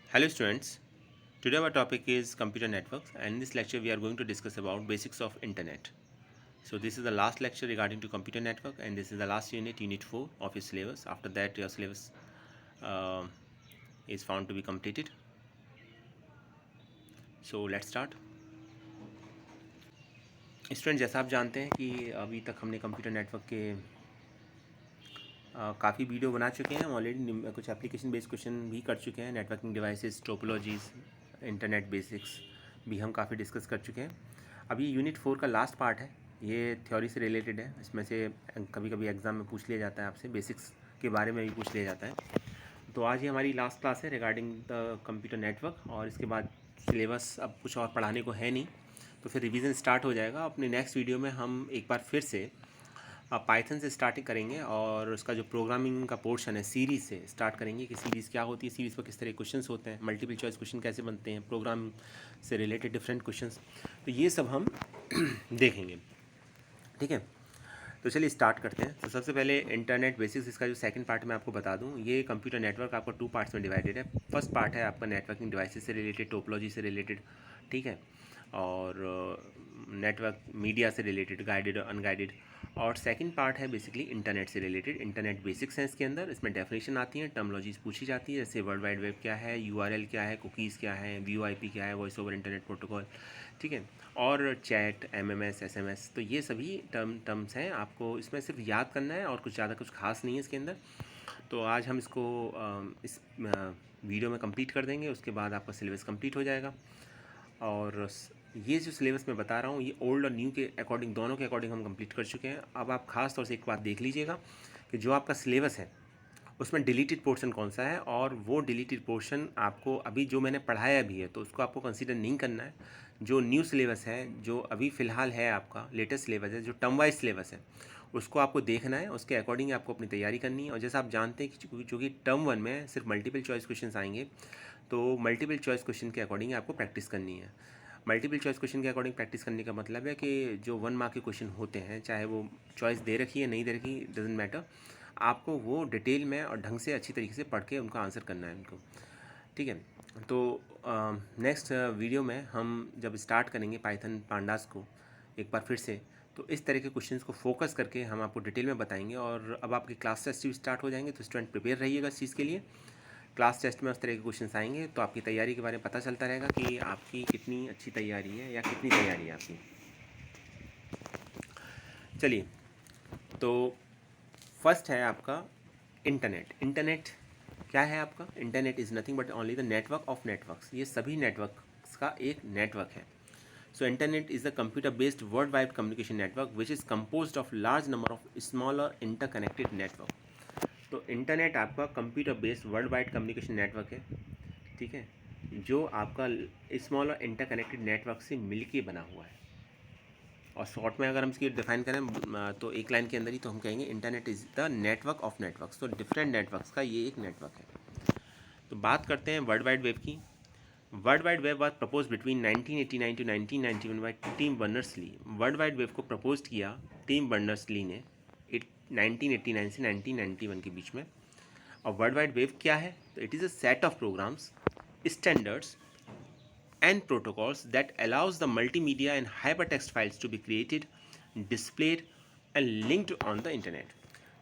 Hello students, today our topic is computer networks and in this lecture we are going to discuss about basics of internet. So this is the last lecture regarding to computer network and this is the last unit, unit 4 of your syllabus. After that your syllabus uh, is found to be completed. So let's start. Student जैसा आप जानते हैं कि अभी तक हमने computer network के काफ़ी वीडियो बना चुके हैं ऑलरेडी कुछ एप्लीकेशन बेस्ड क्वेश्चन भी कर चुके हैं networking devices topologies internet basics भी हम काफ़ी डिस्कस कर चुके हैं। अभी यूनिट 4 का लास्ट पार्ट है, ये थ्योरी से रिलेटेड है। इसमें से कभी कभी एग्ज़ाम में पूछ लिया जाता है, आपसे बेसिक्स के बारे में भी पूछ लिया जाता है। तो आज ये हमारी लास्ट क्लास है रिगार्डिंग द कंप्यूटर नेटवर्क और इसके बाद सिलेबस अब कुछ और पढ़ाने को है नहीं, तो फिर रिवीजन स्टार्ट हो जाएगा। अपने नेक्स्ट वीडियो में हम एक बार फिर से पाइथन से स्टार्ट करेंगे और उसका जो प्रोग्रामिंग का पोर्शन है सीरीज़ से स्टार्ट करेंगे कि सीरीज़ क्या होती है, सीरीज़ पर किस तरह के क्वेश्चंस होते हैं, मल्टीपल चॉइस क्वेश्चन कैसे बनते हैं, प्रोग्राम से रिलेटेड डिफरेंट क्वेश्चंस, तो ये सब हम देखेंगे। ठीक है, तो चलिए स्टार्ट करते हैं। तो सबसे पहले इंटरनेट बेसिक्स, इसका जो सेकंड पार्ट मैं आपको बता दूं, ये कंप्यूटर नेटवर्क आपका 2 पार्ट्स में डिवाइडेड है। फर्स्ट पार्ट है आपका नेटवर्किंग डिवाइसेस से रिलेटेड, टोपोलॉजी से रिलेटेड, ठीक है, और नेटवर्क मीडिया से रिलेटेड, गाइडेड और अनगाइडेड। और सेकंड पार्ट है बेसिकली इंटरनेट से रिलेटेड, इंटरनेट बेसिक्स हैं इसके अंदर। इसमें डेफिनेशन आती हैं, टर्मोलॉजीज पूछी जाती है, जैसे वर्ल्ड वाइड वेब क्या है, यूआरएल क्या है, कुकीज़ क्या है, वीओआईपी क्या है, वॉइस ओवर इंटरनेट प्रोटोकॉल, ठीक है, और चैट, एमएमएस, एसएमएस। तो ये सभी टर्म्स हैं, आपको इसमें सिर्फ याद करना है और कुछ ज़्यादा कुछ खास नहीं है इसके अंदर। तो आज हम इसको इस वीडियो में कंप्लीट कर देंगे, उसके बाद आपका सिलेबस कंप्लीट हो जाएगा। और ये जो सिलेबस मैं बता रहा हूँ ये ओल्ड और न्यू के अकॉर्डिंग, दोनों के अकॉर्डिंग हम कंप्लीट कर चुके हैं। अब आप खास तौर से एक बात देख लीजिएगा कि जो आपका सिलेबस है उसमें डिलीटेड पोर्शन कौन सा है, और वो डिलीटेड पोर्शन आपको अभी जो मैंने पढ़ाया भी है तो उसको आपको कंसीडर नहीं करना है। जो न्यू सिलेबस है, जो अभी फ़िलहाल है आपका लेटेस्ट सिलेबस है, जो टर्म वाइज सिलेबस है, उसको आपको देखना है, उसके अकॉर्डिंग आपको अपनी तैयारी करनी है। और जैसा आप जानते हैं कि चूँकि टर्म 1 में सिर्फ मल्टीपल चॉइस क्वेश्चन आएंगे, तो मल्टीपल चॉइस क्वेश्चन के अकॉर्डिंग आपको प्रैक्टिस करनी है। मल्टीपल चॉइस क्वेश्चन के अकॉर्डिंग प्रैक्टिस करने का मतलब है कि जो 1 मार्क के क्वेश्चन होते हैं, चाहे वो चॉइस दे रखी है नहीं दे रखी, डजेंट मैटर, आपको वो डिटेल में और ढंग से अच्छी तरीके से पढ़ के उनका आंसर करना है उनको, ठीक है। तो नेक्स्ट वीडियो में हम जब स्टार्ट करेंगे पाइथन पांडास को एक बार फिर से, तो इस तरह के क्वेश्चंस को फोकस करके हम आपको डिटेल में बताएंगे। और अब आपके क्लास टेस्ट भी स्टार्ट हो जाएंगे, तो स्टूडेंट प्रिपेयर रहिएगा इस चीज़ के लिए। क्लास टेस्ट में उस तरह के क्वेश्चंस आएंगे तो आपकी तैयारी के बारे में पता चलता रहेगा कि आपकी कितनी अच्छी तैयारी है या कितनी तैयारी है आपकी। चलिए, तो फर्स्ट है आपका इंटरनेट। इंटरनेट क्या है आपका? Internet is nothing but only the network of networks. ये सभी नेटवर्क्स का एक नेटवर्क है। So internet is the computer based world wide communication network which is composed of large number of smaller interconnected network. तो internet आपका computer based world wide communication network है, ठीक है, जो आपका स्मॉलर इंटरकनेक्टेड नेटवर्क से मिलके बना हुआ है। और शॉर्ट में अगर हम इसकी डिफाइन करें तो एक लाइन के अंदर ही तो हम कहेंगे internet is the network of networks. तो डिफरेंट नेटवर्क्स का ये एक नेटवर्क है। तो बात करते हैं वर्ल्ड वाइड वेब की। World wide web was propose between 1989 to 1991 by Tim Berners Lee. World wide web को प्रपोज किया टीम बर्नर्स-ली ने 1989 से 1991 के बीच में। और वर्ल्ड वाइड वेब क्या है? तो it is a set of programs, standards and protocols that allows the multimedia and hypertext files to be created, displayed and linked on the internet।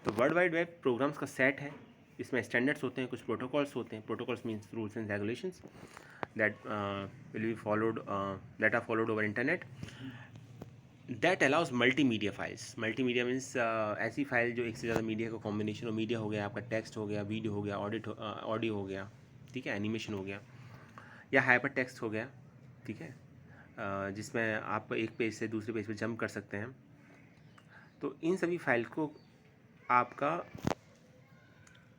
तो वर्ल्ड वाइड वेब प्रोग्राम्स का set है, इसमें standards होते हैं, कुछ protocols होते हैं। Protocols means rules and regulations that will be followed, that are followed over internet, that allows multimedia files. Multimedia means ऐसी फाइल जो एक से ज़्यादा मीडिया का कॉम्बिनेशन हो। मीडिया हो गया आपका टेक्स्ट हो गया, वीडियो हो गया, ऑडियो हो गया, ठीक है, एनिमेशन हो गया, या हाइपर टेक्स्ट हो गया, ठीक है, जिसमें आप एक पेज से दूसरे पेज पे जंप कर सकते हैं। तो इन सभी फाइल को आपका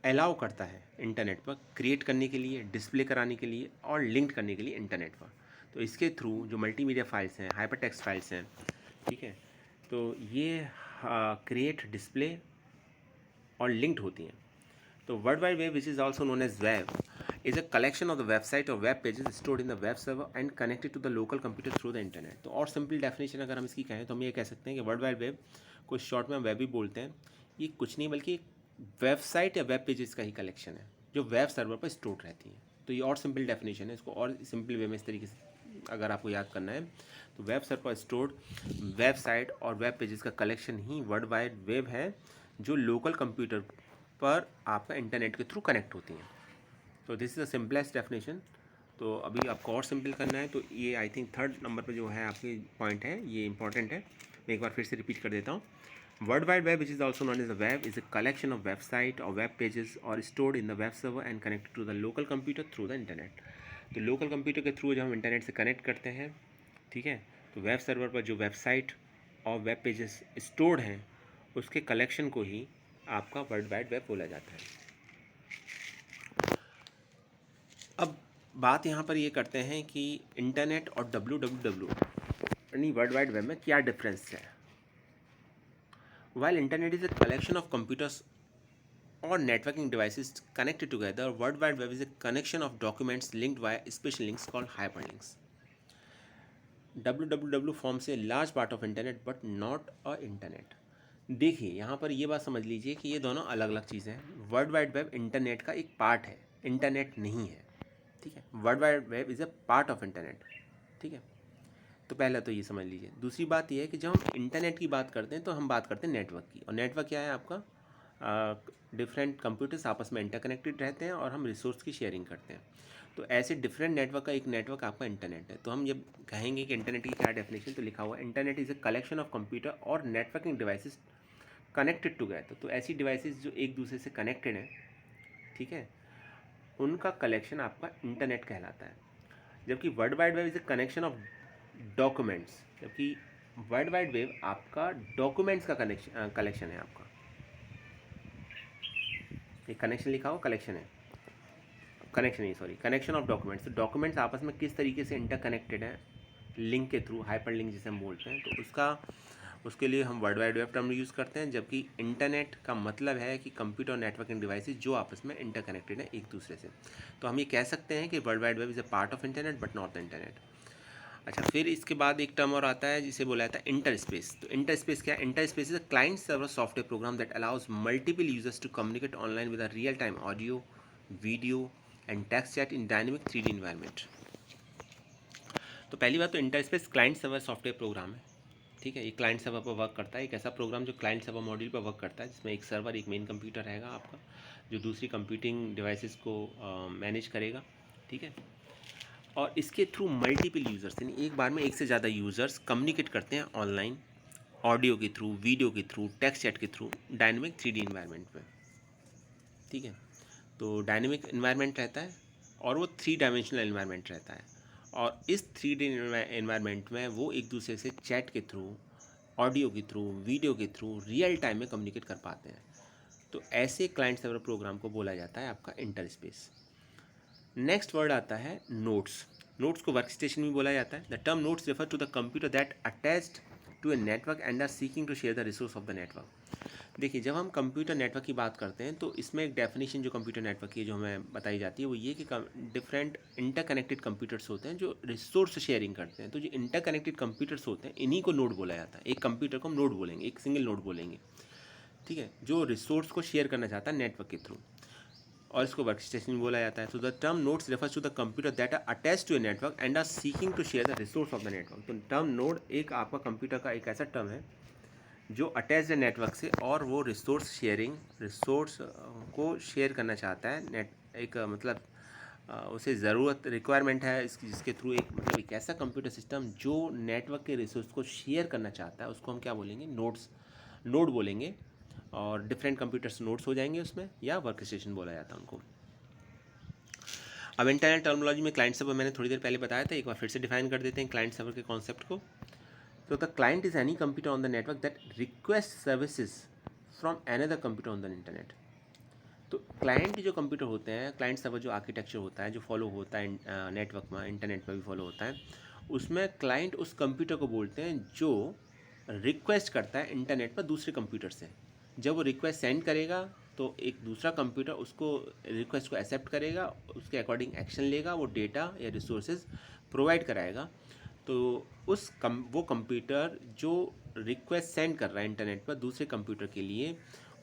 अलाउ करता है इंटरनेट पर क्रिएट करने के लिए, डिस्प्ले कराने के लिए और लिंक करने के लिए इंटरनेट पर। तो इसके थ्रू जो मल्टीमीडिया फाइल्स हैं, हाइपर टेक्स्ट फाइल्स हैं, ठीक है, तो ये क्रिएट, डिस्प्ले और लिंक्ड होती हैं। तो world wide web which is also known as web is a collection of the website or web pages stored in the web server and connected to the local computer through the internet। तो और simple definition अगर हम इसकी कहें तो हम ये कह सकते हैं कि वर्ल्ड वाइड वेब को शॉर्ट में वेब भी बोलते हैं। ये कुछ नहीं बल्कि एक वेबसाइट या वेब पेजेस का ही कलेक्शन है जो वेब सर्वर पर स्टोर रहती हैं, तो ये और सिंपल डेफिनेशन है, इसको और सिंपल वे में इस तरीके से अगर आपको याद करना है तो वेब सर्वर पर स्टोर्ड वेबसाइट और वेब पेजेस का कलेक्शन ही वर्ल्ड वाइड वेब है, जो लोकल कंप्यूटर पर आपका इंटरनेट के थ्रू कनेक्ट होती हैं। तो this is the simplest definition. तो अभी आपको और सिंपल करना है, तो ये आई थिंक थर्ड नंबर पे जो है आपके पॉइंट है, ये इंपॉर्टेंट है। मैं एक बार फिर से रिपीट कर देता हूँ। World wide web, which is also known as the web, is a collection of website और वेब पेजेस और stored in the web server and connected to the local computer through the internet. तो local computer के through जब हम internet से connect करते हैं, ठीक है, तो वेब सर्वर पर जो वेबसाइट और वेब पेजेस स्टोर्ड हैं उसके कलेक्शन को ही आपका वर्ल्ड वाइड वेब बोला जाता है। अब बात यहाँ पर ये करते हैं कि इंटरनेट और www यानी वर्ल्ड वाइड वेब में क्या डिफरेंस है। While internet is a collection of computers or networking devices connected together, World Wide Web is a collection of documents linked via special links called hyperlinks. www forms a large part of internet but not a internet. देखिए यहाँ पर ये बात समझ लीजिए कि ये दोनों अलग अलग चीज़ें हैं। वर्ल्ड वाइड वेब इंटरनेट का एक पार्ट है, इंटरनेट नहीं है, ठीक है। World wide web is a part of internet, ठीक है। तो पहला तो ये समझ लीजिए। दूसरी बात ये है कि जब हम इंटरनेट की बात करते हैं तो हम बात करते हैं नेटवर्क की, और नेटवर्क क्या है आपका, डिफरेंट कंप्यूटर्स आपस में इंटरकनेक्टेड रहते हैं और हम रिसोर्स की शेयरिंग करते हैं। तो ऐसे डिफरेंट नेटवर्क का एक नेटवर्क आपका इंटरनेट है। तो हम जब कहेंगे कि इंटरनेट की क्या डेफिनेशन, तो लिखा हुआ है internet is a collection of computer और नेटवर्किंग डिवाइसेस कनेक्टेड टुगेदर। तो ऐसी डिवाइसेस जो एक दूसरे से कनेक्टेड हैं, ठीक है, उनका कलेक्शन आपका इंटरनेट कहलाता है। जबकि world wide web is a connection of documents, जबकि वर्ल्ड वाइड वेब आपका डॉक्यूमेंट्स का कलेक्शन है आपका। ये कनेक्शन लिखा हो, कलेक्शन है, कनेक्शन नहीं सॉरी, कनेक्शन ऑफ डॉक्यूमेंट्स। तो डॉक्यूमेंट्स आपस में किस तरीके से इंटरकनेक्टेड हैं, लिंक के थ्रू, हाइपर लिंक जिसे हम बोलते हैं, तो उसके लिए हम world wide web term use करते हैं। जबकि इंटरनेट का मतलब है कि कंप्यूटर और नेटवर्किंग डिवाइसेस जो आपस में इंटरकनेक्टेड हैं एक दूसरे से। तो हम ये कह सकते हैं कि world wide web is a part of internet but not the internet. अच्छा, फिर इसके बाद एक टर्म और आता है जिसे बोला जाता है इंटर स्पेस। तो इंटर स्पेस क्या है? Interspace is a client server software program that allows multiple users to communicate online with a real time audio, video and text chat in dynamic 3D environment. तो पहली बात तो Interspace client server software program है, ठीक है। ये client server पर work करता है, एक ऐसा प्रोग्राम जो क्लाइंट सर्वर मॉड्यूल पर वर्क करता है, जिसमें एक सर्वर, एक मेन कंप्यूटर रहेगा आपका, जो दूसरी कंप्यूटिंग डिवाइसेस को मैनेज करेगा, ठीक है। और इसके थ्रू मल्टीपल यूज़र्स, यानी एक बार में एक से ज़्यादा यूज़र्स कम्युनिकेट करते हैं ऑनलाइन, ऑडियो के थ्रू, वीडियो के थ्रू, टेक्स्ट चैट के थ्रू, डायनेमिक 3D इन्वायरमेंट में, ठीक है। तो डायनेमिक इन्वायरमेंट रहता है और वो 3 डायमेंशनल इन्वायरमेंट रहता है, और इस 3D इन्वायरमेंट में वो एक दूसरे से चैट के थ्रू, ऑडियो के थ्रू, वीडियो के थ्रू रियल टाइम में कम्युनिकेट कर पाते हैं। तो ऐसे क्लाइंट सर्वर प्रोग्राम को बोला जाता है आपका इंटर स्पेस। नेक्स्ट वर्ड आता है नोड्स। नोड्स को वर्क स्टेशन भी बोला जाता है। The term nodes refer to the computer that attached to a network and are seeking to share the resource of the network. देखिए, जब हम कंप्यूटर नेटवर्क की बात करते हैं तो इसमें एक डेफिनेशन जो कंप्यूटर नेटवर्क की जो हमें बताई जाती है वो ये कि डिफरेंट इंटरकनेक्टेड कंप्यूटर्स होते हैं जो रिसोर्स शेयरिंग करते हैं। तो जो इंटरकनेक्टेड कंप्यूटर्स होते हैं इन्हीं को नोड बोला जाता है। एक कंप्यूटर को हम नोड बोलेंगे, एक सिंगल नोड बोलेंगे, ठीक है, जो रिसोर्स को शेयर करना चाहता है नेटवर्क के थ्रू, और इसको वर्क स्टेशन बोला जाता है। So the term nodes refers to the computer that are attach to a network and are seeking to share the resource of the network. तो टर्म नोड एक आपका कंप्यूटर का एक ऐसा टर्म है जो अटैच है नेटवर्क से, और वो रिसोर्स शेयरिंग, रिसोर्स को शेयर करना चाहता है नेट, एक मतलब उसे ज़रूरत, रिक्वायरमेंट है इसकी, जिसके थ्रू एक मतलब एक ऐसा कंप्यूटर सिस्टम जो नेटवर्क के रिसोर्स को शेयर करना चाहता है, उसको हम क्या बोलेंगे? नोड्स, नोड बोलेंगे। और डिफरेंट कंप्यूटर्स नोड्स हो जाएंगे उसमें, या वर्क स्टेशन बोला जाता है उनको। अब इंटरनेट टर्मिनोलॉजी में क्लाइंट सर्वर मैंने थोड़ी देर पहले बताया था, एक बार फिर से डिफाइन कर देते हैं क्लाइंट सर्वर के कॉन्सेप्ट को। तो the client is any computer on the network that request services from another computer on the internet. तो क्लाइंट जो कंप्यूटर होते हैं, क्लाइंट सर्वर जो आर्किटेक्चर होता है, जो फॉलो होता है नेटवर्क में, इंटरनेट में भी फॉलो होता है, उसमें क्लाइंट उस कंप्यूटर को बोलते हैं जो रिक्वेस्ट करता है इंटरनेट पर दूसरे कंप्यूटर से। जब वो रिक्वेस्ट सेंड करेगा तो एक दूसरा कंप्यूटर उसको, रिक्वेस्ट को एक्सेप्ट करेगा, उसके अकॉर्डिंग एक्शन लेगा, वो डेटा या रिसोर्सेज प्रोवाइड कराएगा। तो वो कंप्यूटर जो रिक्वेस्ट सेंड कर रहा है इंटरनेट पर दूसरे कंप्यूटर के लिए,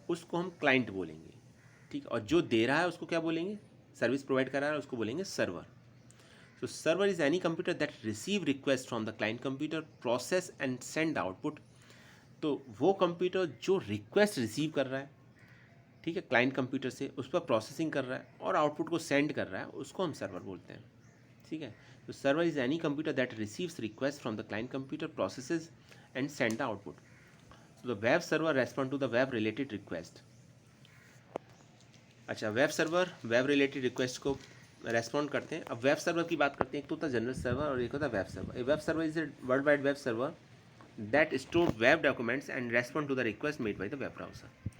उसको हम क्लाइंट बोलेंगे, ठीक। और जो दे रहा है उसको क्या बोलेंगे? सर्विस प्रोवाइड करा रहा है उसको बोलेंगे सर्वर। तो server is any computer that receive request from the client computer, process and send output. तो वो कंप्यूटर जो रिक्वेस्ट रिसीव कर रहा है, ठीक है, क्लाइंट कंप्यूटर से, उस पर प्रोसेसिंग कर रहा है और आउटपुट को सेंड कर रहा है, उसको हम सर्वर बोलते हैं। ठीक है, तो server is any computer that receives request from the client computer, processes and send the output. तो the web server respond to the web related request. अच्छा, web server web related request को respond करते हैं। अब web server की बात करते हैं, एक तो होता है जनरल सर्वर और एक होता है web server. A web server is a world wide web server that store web documents and respond to the request made by the web browser.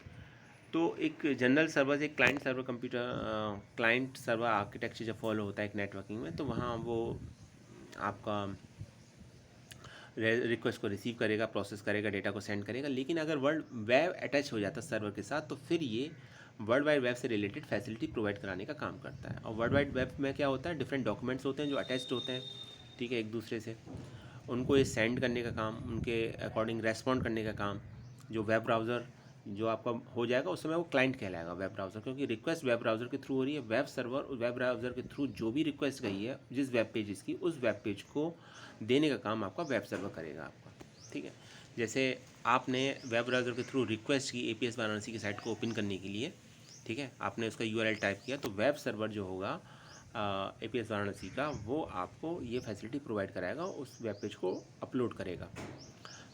तो एक जनरल सर्वर, एक client server computer, client server architecture जब follow होता है एक networking में, तो वहाँ वो आपका रिक्वेस्ट को रिसीव करेगा, प्रोसेस करेगा, डेटा को सेंड करेगा। लेकिन अगर वर्ल्ड वेब अटैच हो जाता है सर्वर के साथ, तो फिर ये वर्ल्ड वाइड वेब से रिलेटेड फैसिलिटी प्रोवाइड कराने का काम करता है। और वर्ल्ड वाइड वेब में क्या होता है, डिफरेंट डॉक्यूमेंट्स होते हैं जो अटैच्ड होते हैं, ठीक है, एक दूसरे से, उनको ये सेंड करने का काम, उनके अकॉर्डिंग रेस्पॉन्ड करने का काम जो वेब ब्राउज़र जो आपका हो जाएगा उस समय वो क्लाइंट कहलाएगा वेब ब्राउज़र, क्योंकि रिक्वेस्ट वेब ब्राउज़र के थ्रू हो रही है। वेब सर्वर वेब ब्राउज़र के थ्रू जो भी रिक्वेस्ट गई है जिस वेब पेज की, उस वेब पेज को देने का काम आपका वेब सर्वर करेगा आपका। ठीक है, जैसे आपने वेब ब्राउज़र के थ्रू रिक्वेस्ट की APS वाराणसी की साइट को ओपन करने के लिए, ठीक है, आपने उसका URL टाइप किया, तो वेब सर्वर जो होगा APS वाराणसी का, वो आपको ये फैसिलिटी प्रोवाइड कराएगा, उस वेब पेज को अपलोड करेगा।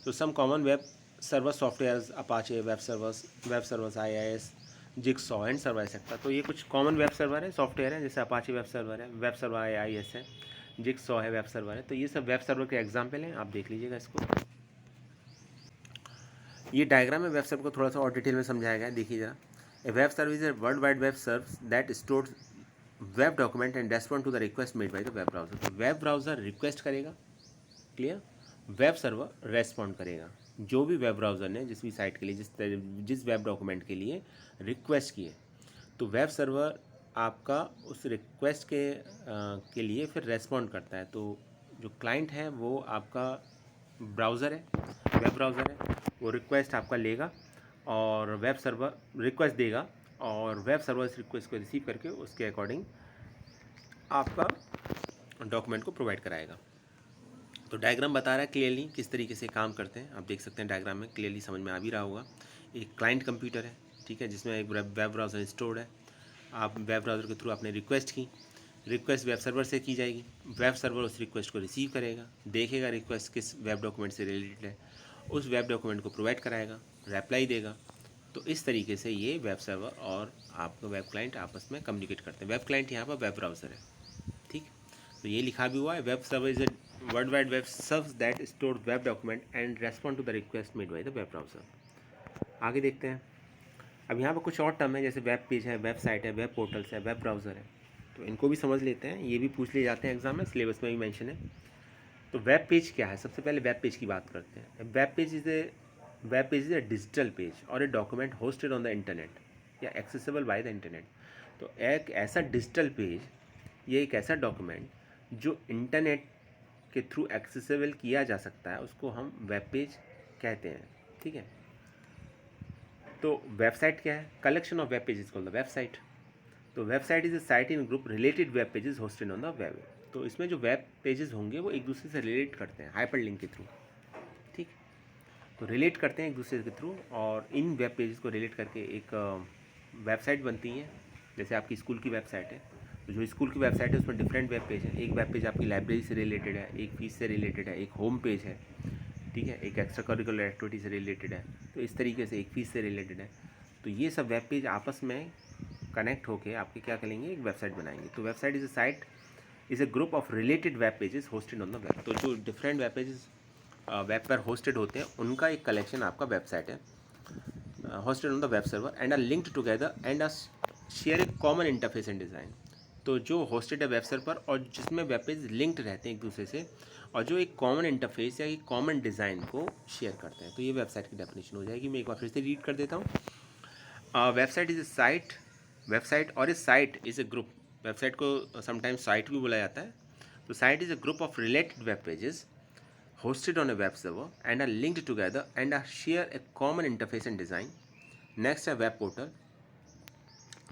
तो some common web server softwares Apache web servers IIS, Jigsaw and server etcetera. तो ये कुछ कॉमन वेब सर्वर है, सॉफ्टवेयर है, जैसे अपाचे वेब सर्वर है, वेब सर्वर IIS है, जिगसॉ है, वेब सर्वर है। तो ये सब वेब सर्वर के एग्जाम्पल हैं, आप देख लीजिएगा इसको। ये डायग्राम में वेब सर्वर को थोड़ा सा और डिटेल में समझाया गया है, देखिए जरा। A web service is world wide web serves that stores web document and respond to the request made by the web browser. तो वेब ब्राउज़र रिक्वेस्ट करेगा, क्लियर, वेब सर्वर रेस्पॉन्ड करेगा। जो भी वेब ब्राउज़र ने जिस भी site के लिए, जिस वेब डॉक्यूमेंट के लिए रिक्वेस्ट की है, तो वेब सर्वर आपका उस रिक्वेस्ट के लिए फिर रेस्पॉन्ड करता है। तो जो क्लाइंट है वो आपका ब्राउज़र है, वेब ब्राउज़र है, वो रिक्वेस्ट आपका लेगा और वेब सर्वर रिक्वेस्ट देगा और वेब सर्वर इस रिक्वेस्ट को रिसीव करके उसके अकॉर्डिंग आपका डॉक्यूमेंट को प्रोवाइड कराएगा। तो डायग्राम बता रहा है क्लियरली किस तरीके से काम करते हैं, आप देख सकते हैं डायग्राम में क्लियरली समझ में आ भी रहा होगा। एक क्लाइंट कंप्यूटर है, ठीक है, जिसमें एक वेब ब्राउज़र इंस्टॉल्ड है। आप वेब ब्राउज़र के थ्रू आपने रिक्वेस्ट की, रिक्वेस्ट वेब सर्वर से की जाएगी, वेब सर्वर उस रिक्वेस्ट को रिसीव करेगा, देखेगा रिक्वेस्ट किस वेब डॉक्यूमेंट से रिलेटेड है, उस वेब डॉक्यूमेंट को प्रोवाइड कराएगा, रिप्लाई देगा। तो इस तरीके से ये वेब सर्वर और आपका वेब क्लाइंट आपस में कम्युनिकेट करते हैं। वेब क्लाइंट यहाँ पर वेब ब्राउज़र है, ठीक। तो ये लिखा भी हुआ है, web server is a world wide web serves that store web document and respond to the request made by the web browser. आगे देखते हैं। अब यहाँ पर कुछ और टर्म है, जैसे वेब पेज है, वेबसाइट है, वेब पोर्टल्स है, वेब ब्राउज़र है, तो इनको भी समझ लेते हैं। ये भी पूछ लिए जाते हैं एग्जाम में, सिलेबस में भी मेंशन है। तो वेब पेज क्या है, सबसे पहले वेब पेज की बात करते हैं। Web page is a digital page और a document hosted on the internet या एक्सेसिबल बाय द इंटरनेट। तो एक ऐसा डिजिटल पेज, ये एक ऐसा डॉक्यूमेंट जो इंटरनेट के थ्रू एक्सेसिबल किया जा सकता है, उसको हम वेब पेज कहते हैं, ठीक है। तो वेबसाइट क्या है, collection of web pages called the website. तो website is a site in group related web pages hosted on the web. तो इसमें जो वेब पेजेस होंगे वो एक दूसरे से रिलेट करते हैं हाइपर लिंक के थ्रू, ठीक। तो रिलेट करते हैं एक दूसरे के थ्रू और इन वेब पेजेस को रिलेट करके एक वेबसाइट बनती है। जैसे आपकी स्कूल की वेबसाइट है, तो जो स्कूल की वेबसाइट है उसमें डिफरेंट वेब पेज है। एक वेब पेज आपकी लाइब्रेरी से रिलेटेड है, एक फीस से रिलेटेड है, एक होम पेज है, ठीक है, एक एक्स्ट्रा करिकुलर एक्टिविटी से रिलेटेड है। तो इस तरीके से एक फीस से रिलेटेड है। तो ये सब वेब पेज आपस में कनेक्ट होके आपके क्या करेंगे, एक वेबसाइट बनाएंगे। तो website is a site is a group of related web pages hosted on the web. तो जो डिफरेंट वेब पेजेस वेब पर होस्टेड होते हैं उनका एक कलेक्शन आपका वेबसाइट है, hosted on the web server and are linked together and are share a common interface and design. तो जो होस्टेड है वेब सर्वर पर और जिसमें वेब पेज लिंक्ड रहते हैं एक दूसरे से और जो एक कॉमन इंटरफेस या एक कॉमन डिज़ाइन को शेयर करते हैं। तो ये वेबसाइट की डेफिनेशन हो जाएगी। मैं एक बार फिर से रीड कर देता हूँ। Website is a site, website और a site is a group. Website को समटाइम्स साइट भी बोला जाता है। तो site is a group of related web pages hosted on a web server and are linked together and are share a common interface and design. Next है web portal.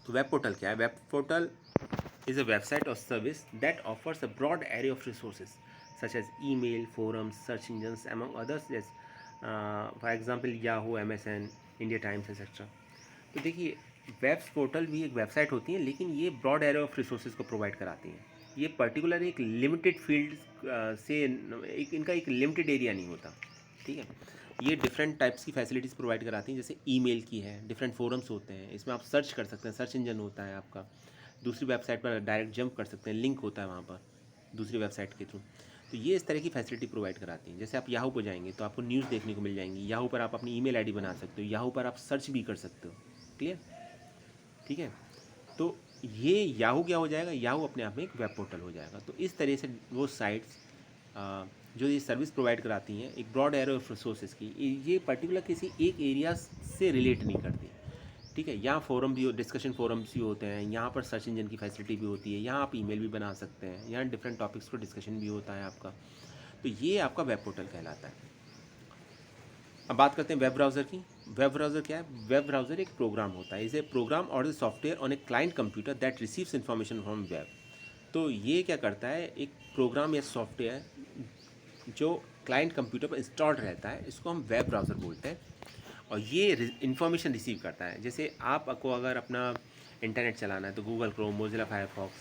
तो web portal क्या है, web portal is a website or service that offers a broad array of resources such as email, forums, search engines, among others. Yes, for example Yahoo, MSN, India Times, etc. तो देखिए, webs portal भी एक website होती है, लेकिन ये broad array of resources को provide कराती हैं। ये पर्टिकुलर एक लिमिटेड फील्ड से एक इनका एक लिमिटेड एरिया नहीं होता, ठीक है। ये डिफरेंट टाइप्स की फैसिलिटीज़ प्रोवाइड कराती हैं, जैसे ईमेल की है, डिफरेंट फोरम्स होते हैं, इसमें आप सर्च कर सकते हैं, सर्च इंजन होता है आपका, दूसरी वेबसाइट पर डायरेक्ट जंप कर सकते हैं, लिंक होता है वहाँ पर दूसरी वेबसाइट के थ्रू। तो ये इस तरह की फैसिलिटी प्रोवाइड कराती हैं। जैसे आप याहू पर जाएंगे तो आपको न्यूज़ देखने को मिल जाएंगी, याहू पर आप अपनी ईमेल आईडी बना सकते हो, याहू पर आप सर्च भी कर सकते हो। क्लियर? ठीक है। तो ये याहू क्या हो जाएगा, याहू अपने आप में एक वेब पोर्टल हो जाएगा। तो इस तरह से वो साइट्स जो ये सर्विस प्रोवाइड कराती हैं एक ब्रॉड एरे ऑफ रिसोर्सेज की, ये पर्टिकुलर किसी एक एरिया से रिलेट नहीं करती, ठीक है। यहाँ फोरम भी, डिस्कशन फोरम्स भी होते हैं, यहाँ पर सर्च इंजन की फैसिलिटी भी होती है, यहाँ आप ईमेल भी बना सकते हैं, यहाँ डिफरेंट टॉपिक्स पर डिस्कशन भी होता है आपका। तो ये आपका वेब पोर्टल कहलाता है। अब बात करते हैं वेब ब्राउज़र की। वेब ब्राउज़र क्या है? वेब ब्राउज़र एक प्रोग्राम होता है, इज ए प्रोग्राम और the software on a client computer that receives information from web. तो ये क्या करता है, एक प्रोग्राम या सॉफ्टवेयर जो क्लाइंट कंप्यूटर पर इंस्टॉल्ड रहता है, इसको हम वेब ब्राउज़र बोलते हैं। और ये इन्फॉर्मेशन रिसीव करता है। जैसे आपको अगर अपना इंटरनेट चलाना है तो गूगल क्रोम, मोजिला फायरफॉक्स,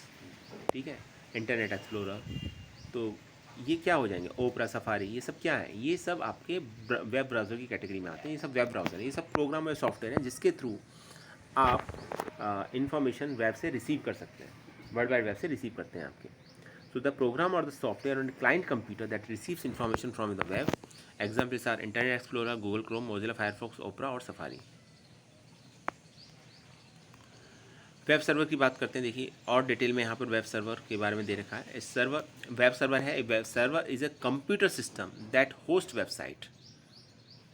ठीक है, इंटरनेट एक्सप्लोरर, तो ये क्या हो जाएंगे, ओपरा, सफारी, ये सब क्या है, ये सब आपके वेब ब्राउज़र की कैटेगरी में आते हैं। ये सब वेब ब्राउज़र है, ये सब प्रोग्राम और सॉफ्टवेयर हैं जिसके थ्रू आप इंफॉर्मेशन वेब से रिसीव कर सकते हैं, वर्ल्ड वाइड वेब से रिसीव करते हैं आपके। So the program or the software on the client computer that receives information from the web. Examples are Internet Explorer, Google Chrome, Mozilla Firefox, Opera और Safari. Web server की बात करते हैं। देखिए और डिटेल में यहाँ पर वेब सर्वर के बारे में दे रखा है। इस सर्वर, वेब सर्वर है, web server is a computer system that host website.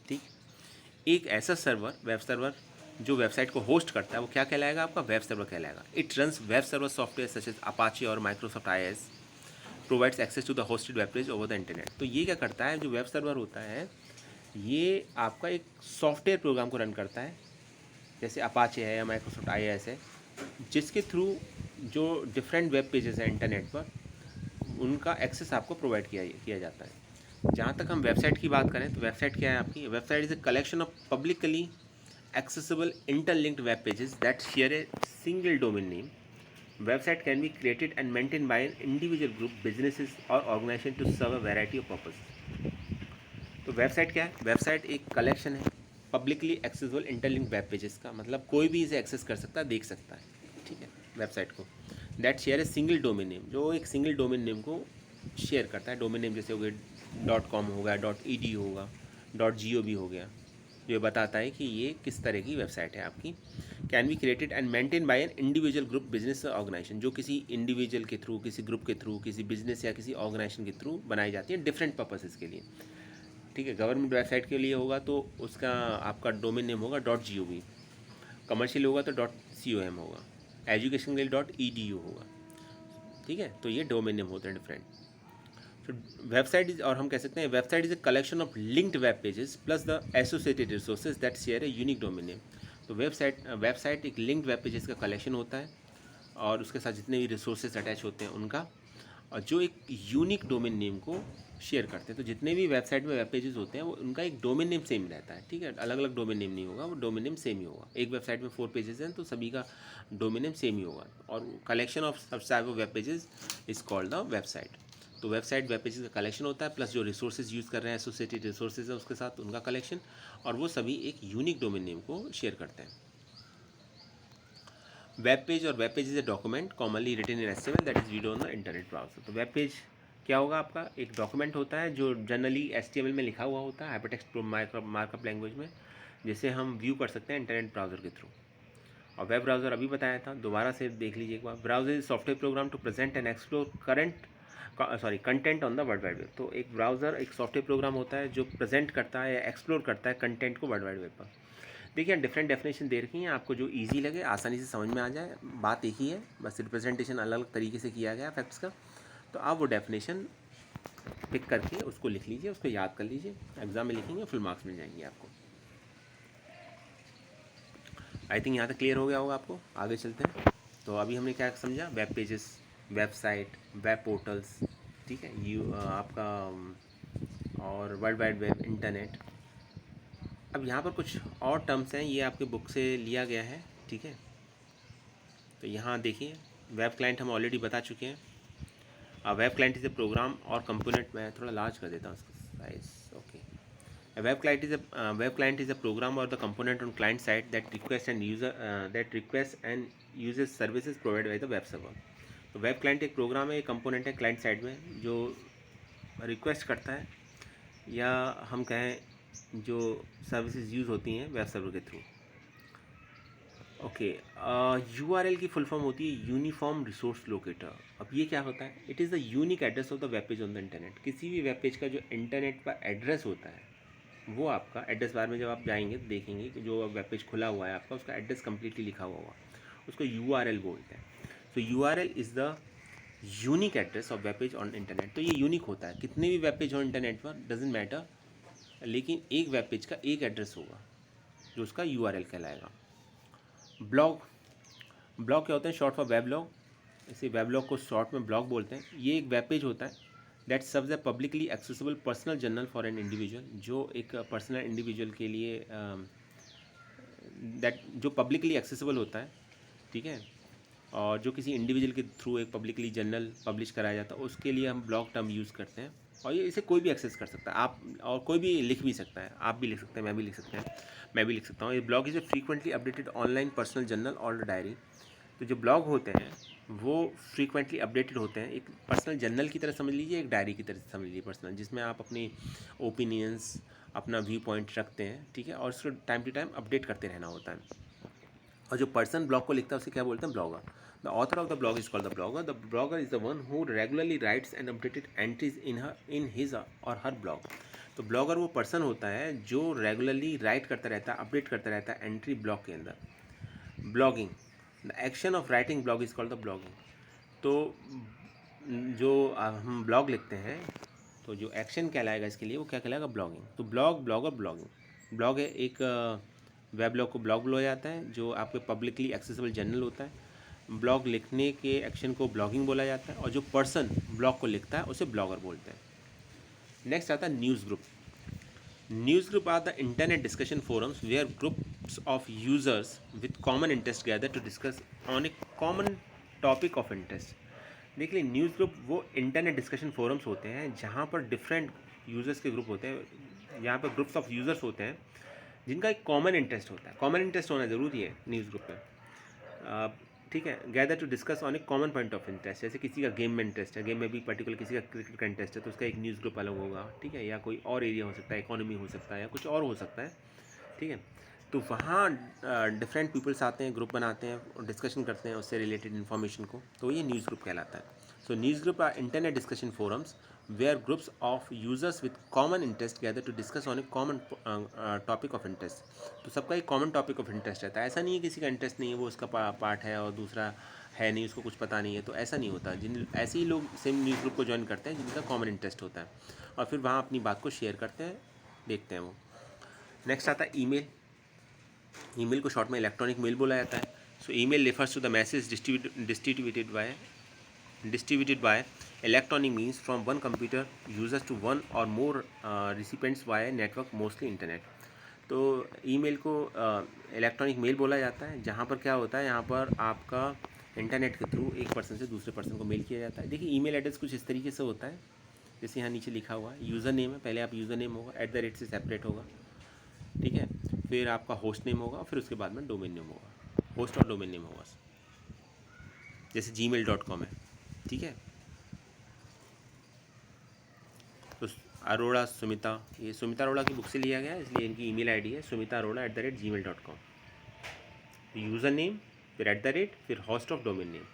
ठीक, एक ऐसा सर्वर, वेब सर्वर जो वेबसाइट को होस्ट करता है, वो क्या कहलाएगा, आपका वेब सर्वर कहलाएगा। It runs web server software such as Apache और Microsoft IIS, provides access to the hosted web page over the internet. तो ये क्या करता है, जो वेब सर्वर होता है ये आपका एक सॉफ्टवेयर प्रोग्राम को रन करता है, जैसे अपाचे है या माइक्रोसॉफ्ट IIS है, जिसके थ्रू जो डिफरेंट वेब पेजेस हैं इंटरनेट पर, उनका एक्सेस आपको प्रोवाइड किया जाता है। जहाँ तक हम वेबसाइट की बात करें तो वेबसाइट क्या है आपकी, website is a collection of publicly accessible interlinked web pages that share a single domain name. Website can be created and maintained by an individual group, businesses or organization to serve a variety of purposes. तो website क्या है, website एक collection है publicly accessible interlink web pages का, मतलब कोई भी इसे एक्सेस कर सकता है, देख सकता है, ठीक है, वेबसाइट को। That share a single domain name, जो एक सिंगल डोमेन नेम को शेयर करता है। डोमेन नेम जैसे हो गया .com हो गया, .edu होगा, .gov हो गया, जो बताता है कि ये किस तरह की वेबसाइट है आपकी। Can be created and maintain by an individual group, business organization, जो किसी इंडिविजुअल के थ्रू, किसी ग्रुप के थ्रू, किसी बिजनेस या किसी ऑर्गेनाइजेशन के थ्रू बनाई जाती है डिफरेंट पर्पसेस के लिए, ठीक है। गवर्नमेंट वेबसाइट के लिए होगा तो उसका आपका डोमेन नेम होगा .gov, कमर्शियल होगा तो .com होगा, एजुकेशन के लिए .edu होगा, ठीक है। तो ये डोमेन नेम होते हैं डिफरेंट। तो वेबसाइट इज, और हम कह सकते हैं website is a collection of linked web pages plus the associated resources that share a unique domain name. तो वेबसाइट एक लिंक्ड वेब पेजेस का कलेक्शन होता है और उसके साथ जितने भी रिसोर्सेज अटैच होते हैं उनका, और जो एक यूनिक डोमेन नेम को शेयर करते हैं। तो जितने भी वेबसाइट में वेब पेजेस होते हैं वो उनका एक डोमेन नेम सेम रहता है, ठीक है, अलग अलग डोमेन नेम नहीं होगा, वो डोमेन नेम सेम ही होगा। एक वेबसाइट में 4 पेजेस हैं तो सभी का डोमेन नेम सेम ही होगा, और कलेक्शन ऑफ सब type of web pages is called the website. तो वेबसाइट वेब पेजेस का कलेक्शन होता है, प्लस जो रिसोर्सेज यूज़ कर रहे हैं, एसोसिएटेड रिसोर्सेज है उसके साथ उनका कलेक्शन, और वो सभी एक यूनिक डोमेन नेम को शेयर करते हैं। वेब पेज और web page is a document commonly written in HTML that is viewed on the internet browser. तो वेब पेज क्या होगा, आपका एक डॉक्यूमेंट होता है जो जनरली HTML में लिखा हुआ होता है, हाइपरटेक्स्ट मार्कअप लैंग्वेज में, जिसे हम व्यू कर सकते हैं इंटरनेट ब्राउज़र के थ्रू। और वेब ब्राउज़र अभी बताया था, दोबारा से देख लीजिए एक बार। Browser is software program to present and explore content on the world wide web. तो एक ब्राउज़र एक सॉफ्टवेयर प्रोग्राम होता है जो प्रेजेंट करता है या एक्सप्लोर करता है कंटेंट को वर्ल्ड वाइड वेब पर। देखिए डिफरेंट डेफिनेशन दे रखी हैं, आपको जो इजी लगे, आसानी से समझ में आ जाए, बात एक ही है, बस रिप्रेजेंटेशन अलग अलग तरीके से किया गया फैक्ट्स का। तो आप वो डेफिनेशन पिक करके उसको लिख लीजिए, उसको याद कर लीजिए, एग्जाम में लिखेंगे फुल मार्क्स मिल जाएंगे आपको। आई थिंक यहाँ तक क्लियर हो गया होगा आपको, आगे चलते हैं। तो अभी हमने क्या समझा, web pages, website, web portals, ठीक है, आपका और वर्ल्ड वाइड वेब, इंटरनेट। अब यहाँ पर कुछ और टर्म्स हैं, ये आपके बुक से लिया गया है, ठीक है। तो यहाँ देखिए, वेब क्लाइंट हम ऑलरेडी बता चुके हैं। Web client is a program और कंपोनेंट, मैं थोड़ा लार्ज कर देता हूँ उसका size, okay. Web client is a program or the component on client side that requests and uses services provided by the web server। तो वेब क्लाइंट एक programme है, एक कंपोनेंट है क्लाइंट साइड में जो रिक्वेस्ट करता है या हम कहें जो सर्विसेज यूज़ होती हैं वेब सर्वर के थ्रू। ओके, URL की फुल फॉर्म होती है यूनिफॉर्म रिसोर्स लोकेटर। अब ये क्या होता है? It is the unique address of the web page on the internet. किसी भी वेब पेज का जो इंटरनेट पर एड्रेस होता है वो आपका एड्रेस बार में जब आप जाएंगे तो देखेंगे कि जो वेब पेज खुला हुआ है आपका, उसका एड्रेस कम्प्लीटली लिखा हुआ होगा, उसको URL बोलते हैं। सो URL is the unique address of web page on internet. तो ये यूनिक होता है, कितने भी वेब पेज हो इंटरनेट पर डजेंट मैटर, लेकिन एक वेब पेज का एक एड्रेस होगा जो उसका URL कहलाएगा। ब्लॉग क्या होता है? Short for web log. इसे वेब लॉग को शॉर्ट में ब्लॉग बोलते हैं। ये एक वेब पेज होता है that serves A publicly accessible personal journal for an individual, जो एक पर्सनल इंडिविजुअल के लिए जो पब्लिकली एक्सेसिबल होता है, ठीक है, और जो किसी इंडिविजुअल के थ्रू एक पब्लिकली जर्नल पब्लिश कराया जाता है, उसके लिए हम ब्लॉग टर्म यूज़ करते हैं। और ये इसे कोई भी एक्सेस कर सकता है, आप और कोई भी लिख भी सकता है, आप भी लिख सकते हैं, मैं भी लिख सकते हैं, मैं भी लिख सकता हूँ। ये blog is a frequently updated online personal journal और डायरी। तो जो ब्लॉग होते हैं वो फ्रीक्वेंटली अपडेटेड होते हैं, एक पर्सनल जर्नल की तरह समझ लीजिए, एक डायरी की तरह समझ लीजिए पर्सनल, जिसमें आप अपनी ओपिनियंस, अपना व्यू पॉइंट रखते हैं, ठीक है, और उसको टाइम टू टाइम अपडेट करते रहना होता है। और जो पर्सन ब्लॉग को लिखता है उसे क्या बोलते हैं? Blogger. The author of the blog is called the blogger. The blogger is the one who regularly rights and updated entries in his और हर ब्लॉग। तो ब्लॉगर वो पर्सन होता है जो रेगुलरली राइट करता रहता है, अपडेट करता रहता है एंट्री ब्लॉग के अंदर। Blogging, the action of writing blog is called the blogging. तो जो हम ब्लॉग लिखते हैं तो जो एक्शन कहलाएगा इसके लिए वो क्या कहलाएगा? ब्लॉगिंग। तो ब्लॉग, ब्लॉगर, ब्लॉगिंग। ब्लॉग है एक वेब ब्लॉग को ब्लॉग बोला जाता है, जो आपके पब्लिकली एक्सेसिबल जर्नल होता है। ब्लॉग लिखने के एक्शन को ब्लॉगिंग बोला जाता है, और जो पर्सन ब्लॉग को लिखता है उसे ब्लॉगर बोलते हैं। नेक्स्ट आता है news group. News group are the internet discussion forums where groups of users with common interest gather to discuss on a common topic of interest। देख लीजिए, न्यूज़ ग्रुप वो इंटरनेट डिस्कशन फोरम्स होते हैं जहाँ पर different users के group होते हैं, यहाँ पर ग्रुप्स ऑफ यूज़र्स होते हैं जिनका एक कॉमन इंटरेस्ट होता है। कॉमन इंटरेस्ट होना ज़रूरी है न्यूज़ ग्रुप में, ठीक है। Gather to discuss on a common point of interest. जैसे किसी का गेम में इंटरेस्ट है, गेम में भी पर्टिकुलर किसी का क्रिकेट का इंटरेस्ट है, तो उसका एक न्यूज़ ग्रुप अलग होगा, ठीक है, या कोई और एरिया हो सकता है, इकोनॉमी हो सकता है, या कुछ और हो सकता है, ठीक है। तो वहाँ डिफरेंट पीपल्स आते हैं, ग्रुप बनाते हैं और डिस्कशन करते हैं उससे रिलेटेड इन्फॉर्मेशन को, तो ये न्यूज़ ग्रुप कहलाता है। So news group are internet discussion forums where groups of users with common interest gather to discuss on a common topic of interest। तो सबका एक कॉमन टॉपिक ऑफ इंटरेस्ट रहता है। ऐसा नहीं है किसी का इंटरेस्ट नहीं है, वो उसका पार्ट है और दूसरा है नहीं, उसको कुछ पता नहीं है, तो ऐसा नहीं होता। ऐसे ही लोग सेम न्यूज़ ग्रुप को ज्वाइन करते हैं जिनका कॉमन इंटरेस्ट होता है, और फिर वहाँ अपनी बात को शेयर करते हैं, देखते हैं वो। नेक्स्ट आता है ईमेल। ईमेल को शॉर्ट में इलेक्ट्रॉनिक मेल बोला जाता है। So email refers to the message distributed by electronic means from one computer users to one or more recipients via network, mostly internet। तो ईमेल को इलेक्ट्रॉनिक मेल बोला जाता है, जहाँ पर क्या होता है, यहाँ पर आपका इंटरनेट के थ्रू एक पर्सन से दूसरे पर्सन को मेल किया जाता है। देखिए, ईमेल एड्रेस कुछ इस तरीके से होता है, जैसे यहाँ नीचे लिखा हुआ है, यूज़र नेम है, पहले आप यूज़र नेम होगा, @ से सेपरेट होगा, ठीक है, फिर आपका होस्ट नेम होगा, फिर उसके बाद में डोमेन नेम होगा, होस्ट और डोमेन नेम होगा, जैसे gmail.com है, ठीक है। तो अरोड़ा सुमिता, ये सुमिता अरोड़ा की बुक से लिया गया है, इसलिए इनकी ईमेल आईडी है Sumita Arora @gmail.com। User name, फिर @, फिर होस्ट ऑफ डोमेन नेम।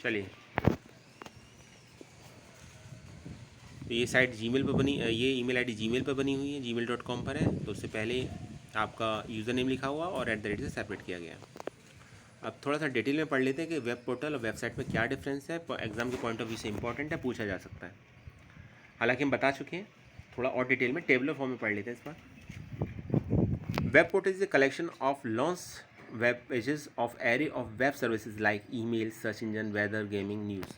चलिए, तो ये साइट जीमेल पर बनी, ये ईमेल आईडी जीमेल पर बनी हुई है, gmail.com पर है। तो उससे पहले आपका यूज़र नेम लिखा हुआ और @ से सेपरेट किया गया। अब थोड़ा सा डिटेल में पढ़ लेते हैं कि वेब पोर्टल और वेबसाइट में क्या डिफरेंस है। एग्जाम के पॉइंट ऑफ व्यू से इंपॉर्टेंट है, पूछा जा सकता है। हालांकि हम बता चुके हैं, थोड़ा और डिटेल में टेबलर फॉर्म में पढ़ लेते हैं इस बार। Web portal is a collection of launch web pages of array of web services like email, search engine, weather, gaming, news.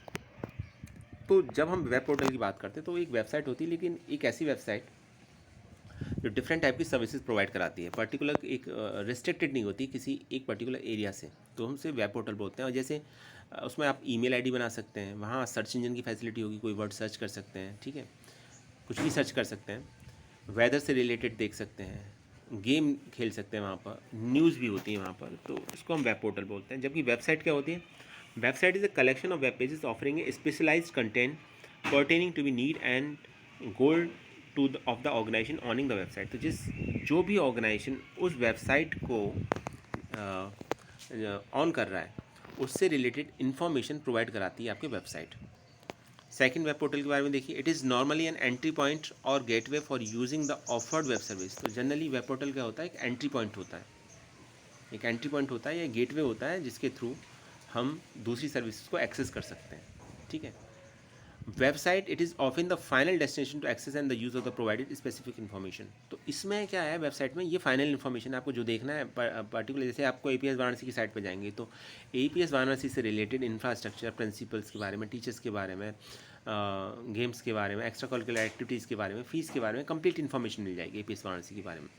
तो जब हम वेब पोर्टल की बात करते हैं तो एक वेबसाइट होती है, लेकिन एक ऐसी वेबसाइट जो डिफरेंट टाइप की सर्विसेज प्रोवाइड कराती है, पर्टिकुलर एक रिस्ट्रिक्टेड नहीं होती किसी एक पर्टिकुलर एरिया से, तो हम उसे वेब पोर्टल बोलते हैं। और जैसे उसमें आप ईमेल आईडी बना सकते हैं, वहाँ सर्च इंजन की फैसिलिटी होगी, कोई वर्ड सर्च कर सकते हैं, ठीक है, कुछ भी सर्च कर सकते हैं, वेदर से रिलेटेड देख सकते हैं, गेम खेल सकते हैं, वहाँ पर न्यूज़ भी होती है वहाँ पर, तो इसको हम वेब पोर्टल बोलते हैं। जबकि वेबसाइट क्या होती है? Website is a collection of web pages offering a specialized content pertaining to be need and goal to the of the organization owning the website. तो जो भी ऑर्गेनाइजेशन उस वेबसाइट को ऑन कर रहा है, उससे रिलेटेड इन्फॉर्मेशन प्रोवाइड कराती है आपकी वेबसाइट। सेकंड वेब पोर्टल के बारे में देखिए, it is normally an entry point और gateway for using the offered web service. तो जनरली वेब पोर्टल क्या होता है? एक एंट्री पॉइंट होता है, एक एंट्री पॉइंट होता है या गेटवे होता है, जिसके थ्रू हम दूसरी सर्विसेज को एक्सेस कर सकते हैं, ठीक है। Website it is often the final destination to access and the use of the provided specific information. तो इसमें क्या है, वेबसाइट में ये फाइनल इन्फॉर्मेशन आपको जो देखना है, पर्टिकुलर जैसे आपको APS वाराणसी की साइट पर जाएंगे तो APS वाराणसी से रिलेटेड इंफ्रास्ट्रक्चर, प्रिंसिपल्स के बारे में, टीचर्स के बारे में, गेम्स के बारे में, एक्स्ट्रा करिकुलर एक्टिविटीज़ के बारे में, फ़ीस के बारे में कंप्लीट इन्फॉर्मेशन मिल जाएगी APS वाराणसी के बारे में।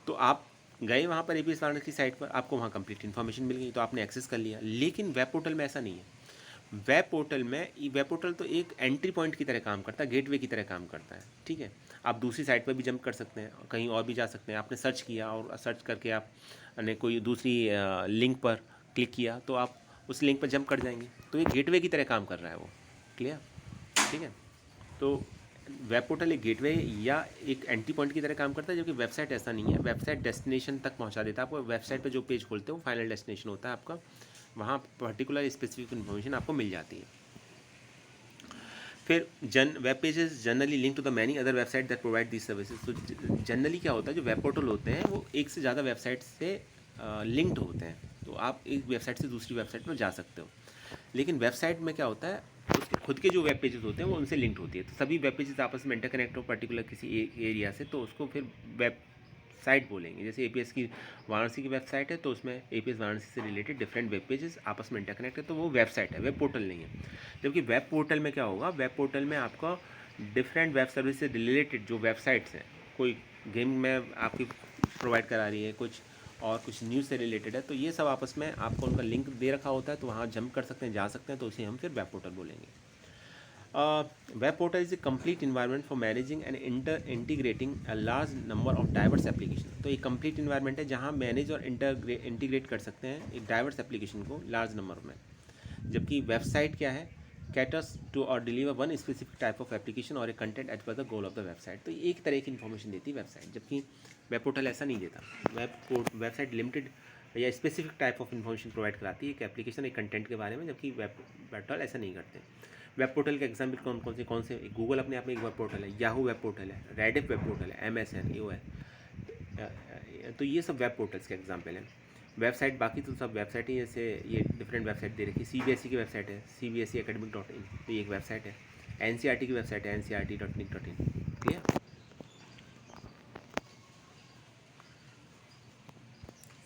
तो आप गए वहाँ पर APS वाराणसी की साइट पर, आपको वहाँ कंप्लीट इन्फॉर्मेशन मिल गई, तो आपने एक्सेस कर लिया। लेकिन वेब पोर्टल में ऐसा नहीं है। वेब पोर्टल तो एक एंट्री पॉइंट की तरह काम करता है, गेटवे की तरह काम करता है, ठीक है। आप दूसरी साइट पर भी जंप कर सकते हैं, कहीं और भी जा सकते हैं। आपने सर्च किया और सर्च करके आपने कोई दूसरी लिंक पर क्लिक किया तो आप उस लिंक पर जंप कर जाएंगे। तो ये गेटवे की तरह काम कर रहा है वो, क्लियर, ठीक है। तो वेब पोर्टल एक गेटवे या एक एंट्री पॉइंट की तरह काम करता है, जबकि वेबसाइट ऐसा नहीं है। वेबसाइट डेस्टिनेशन तक पहुंचा देता है आपको। वेबसाइट पे जो पेज खोलते हो वो फाइनल डेस्टिनेशन होता है आपका, वहाँ पर्टिकुलर स्पेसिफिक इन्फॉर्मेशन आपको मिल जाती है। फिर web pages generally link to the many other website that provide this services. तो जनरली क्या होता है, जो वेब पोर्टल होते हैं वो एक से ज़्यादा वेबसाइट से लिंक्ड होते हैं, तो आप एक वेबसाइट से दूसरी वेबसाइट पर जा सकते हो। लेकिन वेबसाइट में क्या होता है, उसके खुद के जो वेब पेजेस होते हैं वो उनसे लिंक्ड होती है। तो सभी वेब पेजेस आपस में इंटरकनेक्ट हो पर्टिकुलर किसी एरिया से, तो उसको फिर वेबसाइट बोलेंगे। जैसे APS की वाराणसी की वेबसाइट है, तो उसमें APS वाराणसी से रिलेटेड डिफरेंट वेब पेजेस आपस में इंटरकनेक्ट है, तो वो वेबसाइट है, वेब पोर्टल नहीं है। जबकि वेब पोर्टल में क्या होगा, वेब पोर्टल में आपका डिफरेंट वेब सर्विस से रिलेटेड जो वेबसाइट्स हैं, कोई गेम में आपकी प्रोवाइड करा रही है, कुछ और कुछ न्यूज़ से रिलेटेड है, तो ये सब आपस में आपको उनका लिंक दे रखा होता है, तो वहाँ जंप कर सकते हैं, जा सकते हैं, तो उसे हम फिर वेब पोर्टल बोलेंगे। Web portal is a complete environment for managing and integrating a large number of diverse application. तो ये कंप्लीट इन्वायरमेंट है जहाँ मैनेज और इंटीग्रेट कर सकते हैं एक डाइवर्स एप्लीकेशन को लार्ज नंबर में। जबकि वेबसाइट क्या है, कैटर्स टू और deliver one specific type of application और a content as per the goal of the website. तो एक तरह की इन्फॉर्मेशन देती है वेबसाइट, जबकि वेब पोर्टल ऐसा नहीं देता। वेबसाइट लिमिटेड या specific type of information provide कराती है, एक एप्लीकेशन, एक कंटेंट के बारे में, जबकि वेब पोर्टल ऐसा नहीं करते। वेब पोर्टल के एग्जाम्पल कौन से गूगल अपने आप में एक वेब पोर्टल है, याहू वेब पोर्टल है, रेडिफ वेब पोर्टल है, MSN AOL, तो ये सब वेब पोर्टल्स के एग्जाम्पल हैं। वेबसाइट बाकी तो सब वेबसाइट ही, जैसे ये डिफरेंट वेबसाइट दे रखी है। CBSE की वेबसाइट है, cbseacademic.in, तो ये एक वेबसाइट है। NCERT की वेबसाइट है, ncert.nic.in, क्लियर।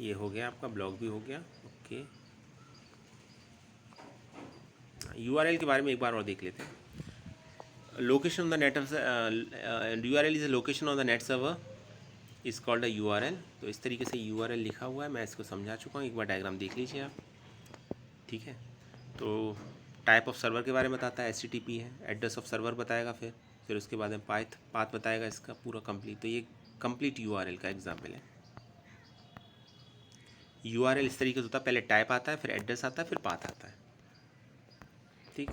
ये हो गया आपका, ब्लॉग भी हो गया, ओके। URL के बारे में एक बार और देख लेते हैं। Location on the net URL is a location on the net server is called a URL। तो इस तरीके से URL लिखा हुआ है, मैं इसको समझा चुका हूँ, एक बार डायग्राम देख लीजिए आप, ठीक है। तो टाइप ऑफ सर्वर के बारे में बताता है, HTTP है। एड्रेस ऑफ सर्वर बताएगा, फिर उसके बाद में पाथ बताएगा इसका पूरा कंप्लीट। तो ये कंप्लीट URL का एग्जाम्पल है। URL इस तरीके से होता है, पहले टाइप आता है, फिर एड्रेस आता है, फिर पाथ आता है, ठीक।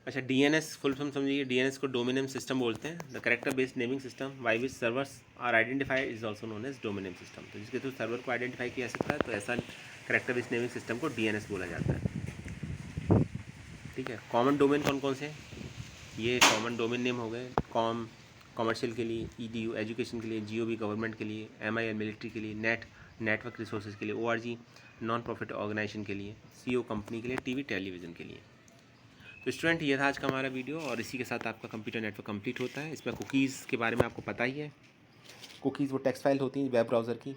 अच्छा, DNS फुल फॉर्म समझिए। DNS को डोमेन नेम सिस्टम बोलते हैं, the character based naming system by which servers are identified is also known as domain name system. तो जिसके थ्रू सर्वर को आइडेंटिफाई किया जा सकता है, तो ऐसा कैरेक्टर बेस्ड नेमिंग सिस्टम को DNS बोला जाता है, ठीक है। कॉमन डोमेन कौन कौन से हैं, ये कॉमन डोमेन नेम हो गए। कॉमर्शियल के लिए, EDU एजुकेशन के लिए, GOV गवर्नमेंट के लिए, MIL मिलिट्री के लिए, नेटवर्क रिसोर्सेज के लिए, ORG नॉन प्रॉफिट ऑर्गेनाइजेशन के लिए, CO कंपनी के लिए, TV टेलीविज़न के लिए। तो स्टूडेंट, ये था आज का हमारा वीडियो और इसी के साथ आपका कंप्यूटर नेटवर्क कंप्लीट होता है। इसमें कुकीज़ के बारे में आपको पता ही है। कुकीज़ वो टेक्स्ट फाइल होती हैं वेब ब्राउज़र की,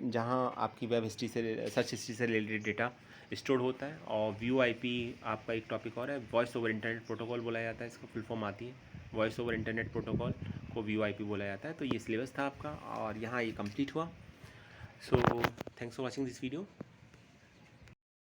जहाँ आपकी वेब हिस्ट्री से, सर्च हिस्ट्री से रिलेटेड डेटा स्टोर होता है। और VoIP आपका एक टॉपिक और है, वॉइस ओवर इंटरनेट प्रोटोकॉल बोला जाता है, इसका फुल फॉर्म आती है। वॉइस ओवर इंटरनेट प्रोटोकॉल को VoIP बोला जाता है। तो ये सिलेबस था आपका और यहाँ ये कंप्लीट हुआ। So thanks for watching this video.